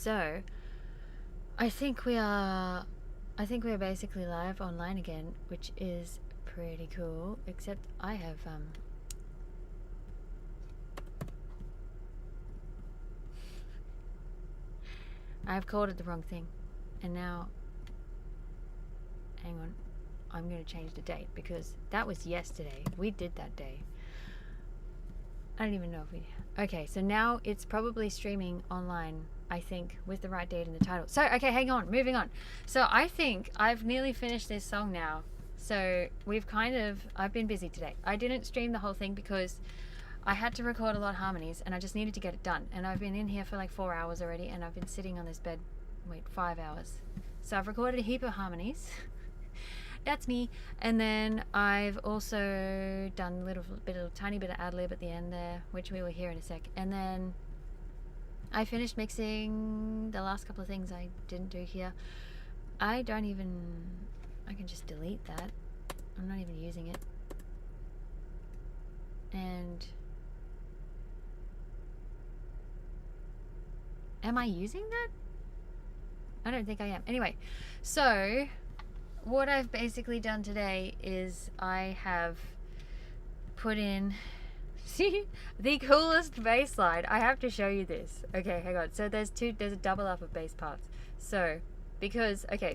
So I think we're basically live online again, which is pretty cool. Except I've called it the wrong thing, and now, hang on, I'm going to change the date because that was yesterday. We did that day. I don't even know if we... Okay, so now it's probably streaming online, I think, with the right date in the title. So, okay, hang on, moving on. So I think I've nearly finished this song now. So I've been busy today. I didn't stream the whole thing because I had to record a lot of harmonies and I just needed to get it done. And I've been in here for like 4 hours already, and I've been sitting on this bed, 5 hours. So I've recorded a heap of harmonies. That's me. And then I've also done a tiny bit of ad-lib at the end there, which we will hear in a sec. And then I finished mixing the last couple of things I didn't do here. I can just delete that. I'm not even using it. And am I using that? I don't think I am. Anyway, so what I've basically done today is I have put in the coolest bass line. I have to show you this. Okay, hang on. So there's a double up of bass parts. So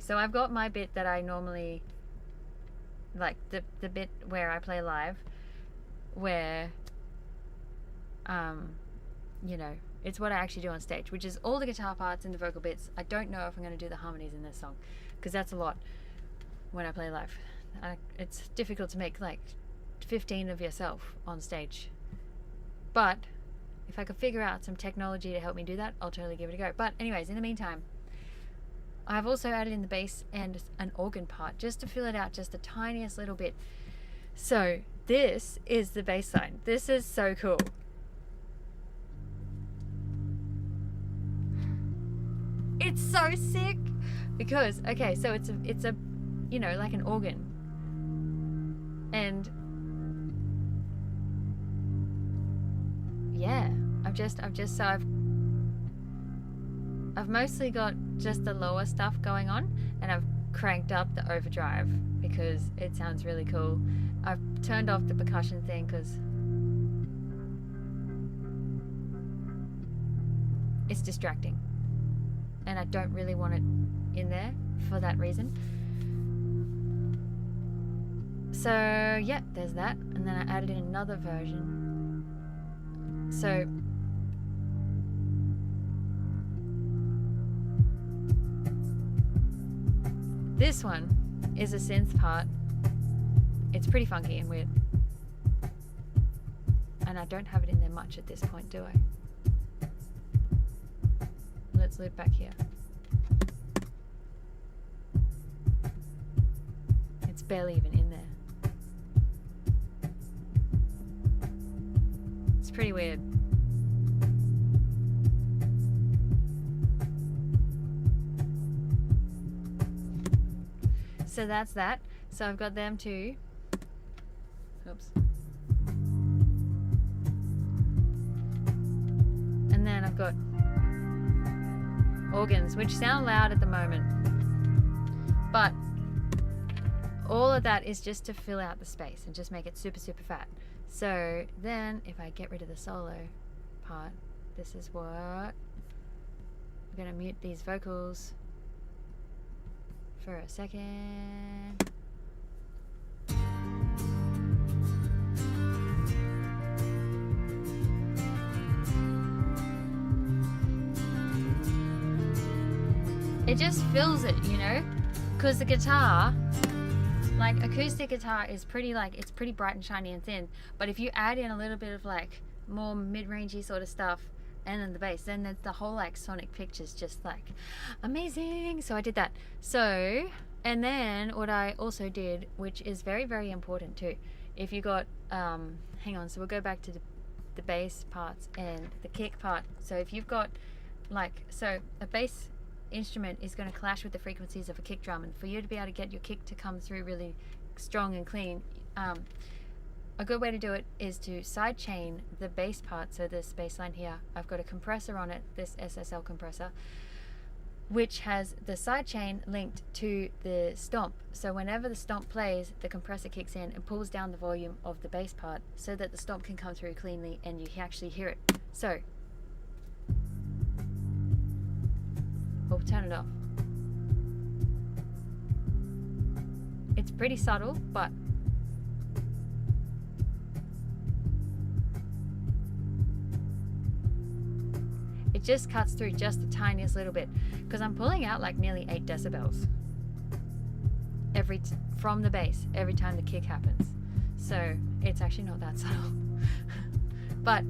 so I've got my bit that I normally like, the bit where I play live, where it's what I actually do on stage, which is all the guitar parts and the vocal bits. I don't know if I'm going to do the harmonies in this song because that's a lot when I play live. It's difficult to make like 15 of yourself on stage. But if I could figure out some technology to help me do that, I'll totally give it a go. But anyways, in the meantime, I've also added in the bass and an organ part just to fill it out just the tiniest little bit. So this is the bass line. This is so cool. It's so sick because, okay, so it's a like an organ, and yeah, I've mostly got just the lower stuff going on, and I've cranked up the overdrive because it sounds really cool. I've turned off the percussion thing because it's distracting, and I don't really want it in there for that reason. So yeah, there's that, and then I added in another version. So this one is a synth part. It's pretty funky and weird, and I don't have it in there much at this point, do I? Let's loop back here. It's barely even in there. It's pretty weird. So that's that. So I've got them too. Oops. And then I've got organs, which sound loud at the moment, but all of that is just to fill out the space and just make it super, super fat. So then if I get rid of the solo part, this is what I'm gonna mute these vocals for a second. It just fills it, because the guitar, like acoustic guitar, is pretty it's pretty bright and shiny and thin, but if you add in a little bit of like more mid-rangey sort of stuff and then the bass, then the whole like sonic picture's just like amazing. So I did that. So, and then what I also did, which is very, very important too, if you got hang on, so we'll go back to the bass parts and the kick part. So if you've got so a bass instrument is going to clash with the frequencies of a kick drum, and for you to be able to get your kick to come through really strong and clean, a good way to do it is to side chain the bass part. So this bass line here, I've got a compressor on it, this SSL compressor, which has the sidechain linked to the stomp. So whenever the stomp plays, the compressor kicks in and pulls down the volume of the bass part so that the stomp can come through cleanly and you can actually hear it. So we'll turn it off. It's pretty subtle, but it just cuts through just the tiniest little bit, because I'm pulling out like nearly 8 decibels from the bass every time the kick happens. So it's actually not that subtle, but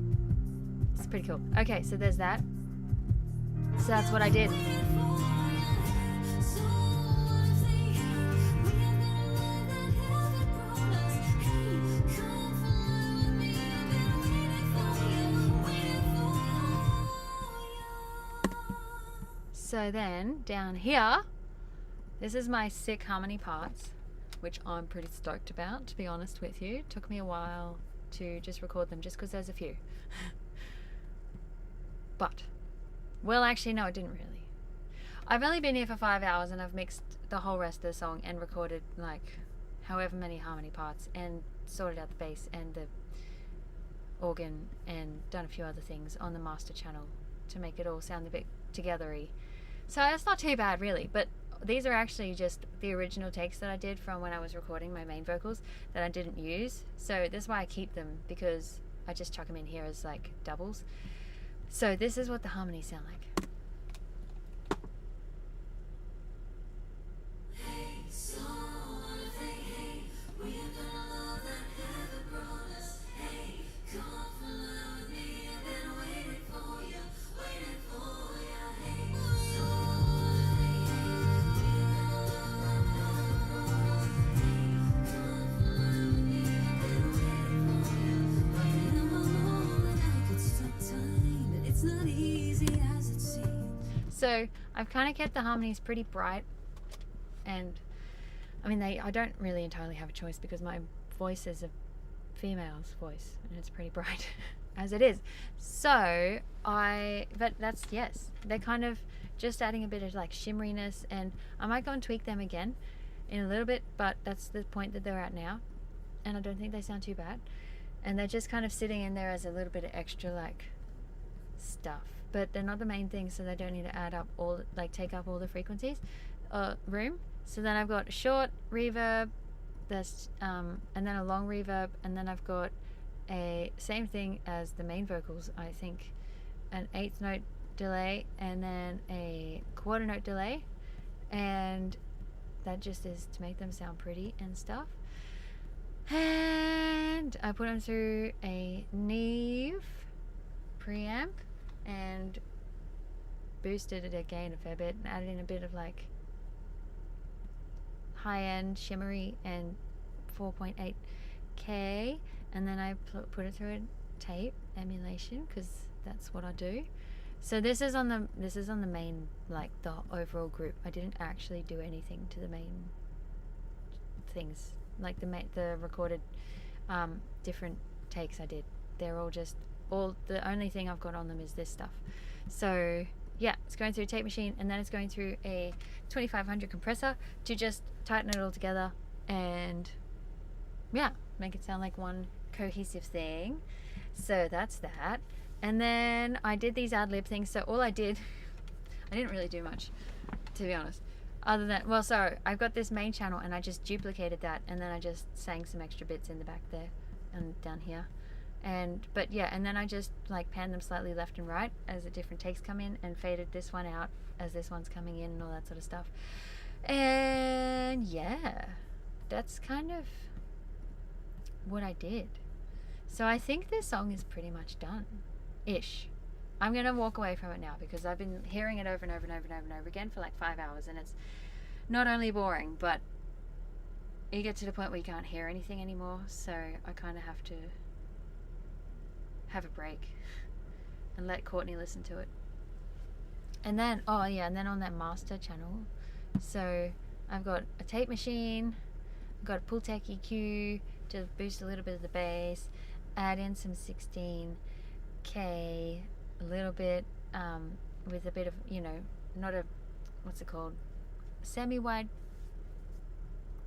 it's pretty cool. Okay, so there's that. So that's what I did. So then down here, this is my sick harmony parts, which I'm pretty stoked about, to be honest with you. It took me a while to just record them just because there's a few. But, well, actually, no, it didn't really. I've only been here for 5 hours and I've mixed the whole rest of the song and recorded like however many harmony parts and sorted out the bass and the organ and done a few other things on the master channel to make it all sound a bit togethery. So that's not too bad really, but these are actually just the original takes that I did from when I was recording my main vocals that I didn't use. So this is why I keep them, because I just chuck them in here as like doubles. So this is what the harmonies sound like. So I've kind of kept the harmonies pretty bright, and I mean I don't really entirely have a choice because my voice is a female's voice and it's pretty bright as it is. So but that's, yes, they're kind of just adding a bit of like shimmeriness, and I might go and tweak them again in a little bit, but that's the point that they're at now, and I don't think they sound too bad, and they're just kind of sitting in there as a little bit of extra like stuff, but they're not the main thing, so they don't need to add up all, like take up all the frequencies room. So then I've got a short reverb, that's and then a long reverb, and then I've got a same thing as the main vocals, I think an 1/8 note delay and then a 1/4 note delay, and that just is to make them sound pretty and stuff. And I put them through a Neve preamp and boosted it again a fair bit and added in a bit of like high-end shimmery and 4.8K, and then I put it through a tape emulation because that's what I do. So this is on the main, like the overall group. I didn't actually do anything to the main things, like the recorded different takes I did. They're all just the only thing I've got on them is this stuff. So yeah, it's going through a tape machine, and then it's going through a 2500 compressor to just tighten it all together and yeah, make it sound like one cohesive thing. So that's that. And then I did these ad-lib things. So all I did, I didn't really do much, to be honest, other than, well, so I've got this main channel and I just duplicated that, and then I just sang some extra bits in the back there and down here. But yeah, and then I just like panned them slightly left and right as the different takes come in, and faded this one out as this one's coming in and all that sort of stuff. And yeah, that's kind of what I did. So I think this song is pretty much done-ish. I'm gonna walk away from it now because I've been hearing it over and over and over and over and over again for like 5 hours, and it's not only boring, but you get to the point where you can't hear anything anymore. So I kind of have to have a break and let Courtney listen to it. And then, oh yeah, and then on that master channel, so I've got a tape machine, I've got a Pultec EQ to boost a little bit of the bass, add in some 16K, a little bit with a bit of, you know, not a what's it called, semi-wide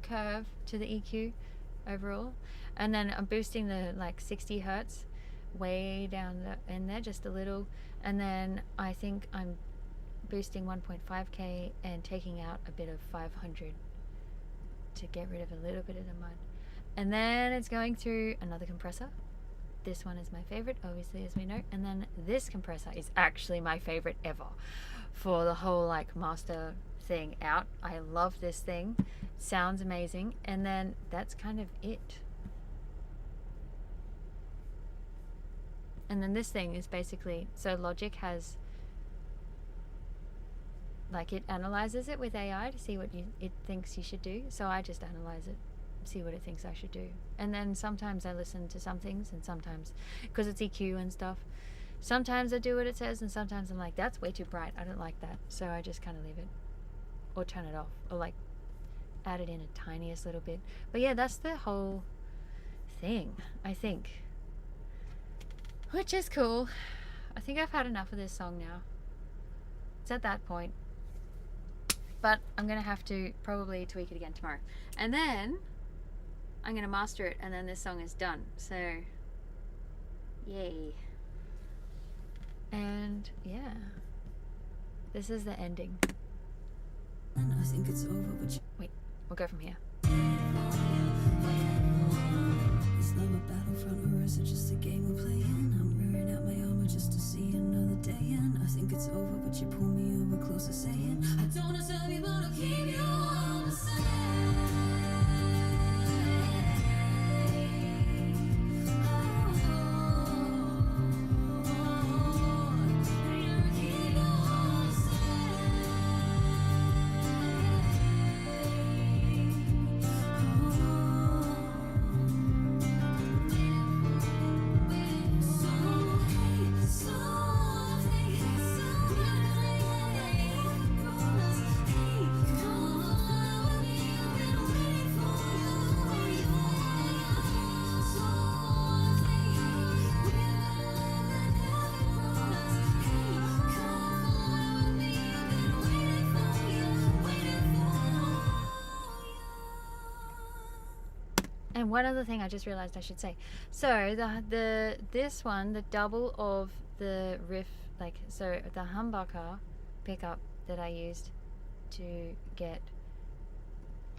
curve to the EQ overall, and then I'm boosting the like 60 hertz way down in there just a little, and then I think I'm boosting 1.5k and taking out a bit of 500 to get rid of a little bit of the mud, and then it's going through another compressor. This one is my favorite, obviously, as we know, and then this compressor is actually my favorite ever for the whole like master thing out. I love this thing, sounds amazing, and then that's kind of it. And then this thing is basically, so Logic has, like, it analyzes it with AI to see what it thinks you should do. So I just analyze it, see what it thinks I should do. And then sometimes I listen to some things, and sometimes, because it's EQ and stuff, sometimes I do what it says, and sometimes I'm like, that's way too bright, I don't like that. So I just kind of leave it, or turn it off, or like add it in a tiniest little bit. But yeah, that's the whole thing, I think, which is cool. I think I've had enough of this song now. It's at that point. But I'm gonna have to probably tweak it again tomorrow, and then I'm gonna master it, and then this song is done. So yay. And yeah, this is the ending. And I think it's over, but wait, we'll go from here. Is love a battlefront, or is it just a game we're playing? I'm rearing out my armor just to see another day, and I think it's over, but you pull me over closer, saying I don't wanna tell you, but I'll keep you on the same. And one other thing I just realized I should say. So this one, the double of the riff, like, so the humbucker pickup that I used to get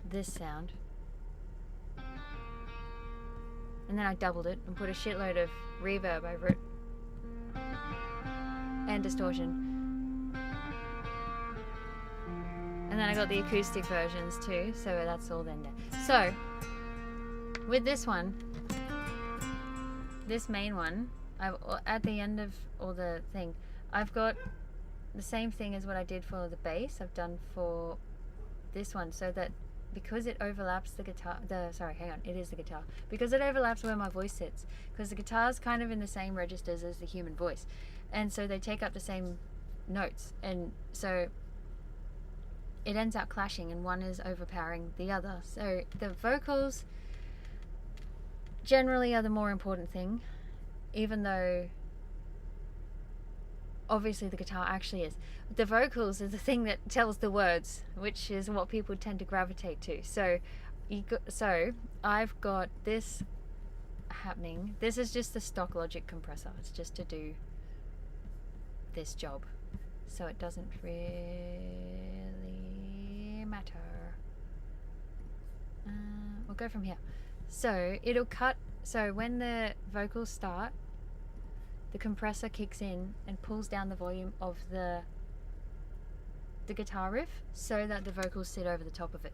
this sound, and then I doubled it and put a shitload of reverb over it and distortion, and then I got the acoustic versions too, so that's all then there. So with this one, this main one, at the end of all the thing, I've got the same thing as what I did for the bass I've done for this one, so that because it overlaps the guitar, it is the guitar, because it overlaps where my voice sits, because the guitar's kind of in the same registers as the human voice, and so they take up the same notes, and so it ends up clashing, and one is overpowering the other. So the vocals generally are the more important thing, even though obviously the guitar actually is. The vocals is the thing that tells the words, which is what people tend to gravitate to. So I've got this happening. This is just the stock Logic compressor. It's just to do this job, so it doesn't really matter. We'll go from here. So it'll cut, so when the vocals start, the compressor kicks in and pulls down the volume of the guitar riff so that the vocals sit over the top of it.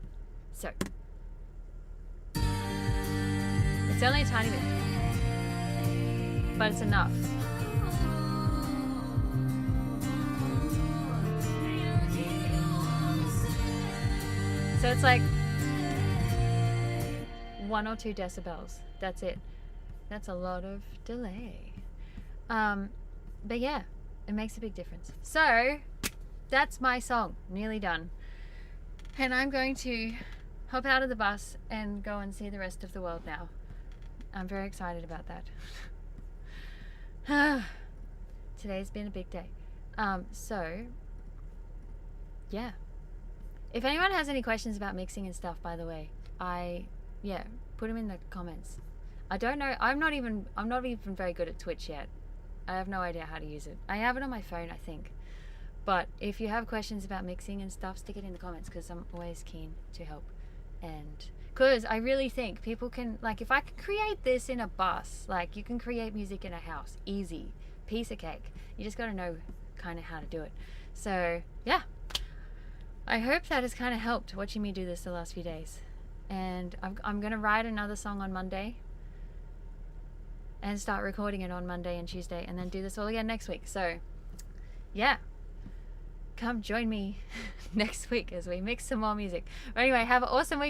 So it's only a tiny bit, but it's enough. So it's like 1 or 2 decibels. That's it. That's a lot of delay. But yeah, it makes a big difference. So that's my song, nearly done. And I'm going to hop out of the bus and go and see the rest of the world now. I'm very excited about that. Today's been a big day. So yeah, If anyone has any questions about mixing and stuff, by the way, put them in the comments. I don't know. I'm not even very good at Twitch yet. I have no idea how to use it. I have it on my phone, I think. But if you have questions about mixing and stuff, stick it in the comments, because I'm always keen to help. And because I really think people can, like, if I can create this in a bus, like, you can create music in a house, easy, piece of cake. You just got to know kind of how to do it. So yeah, I hope that has kind of helped watching me do this the last few days. And I'm gonna write another song on Monday and start recording it on Monday and Tuesday, and then do this all again next week. So yeah, come join me next week as we mix some more music. But anyway, have an awesome weekend.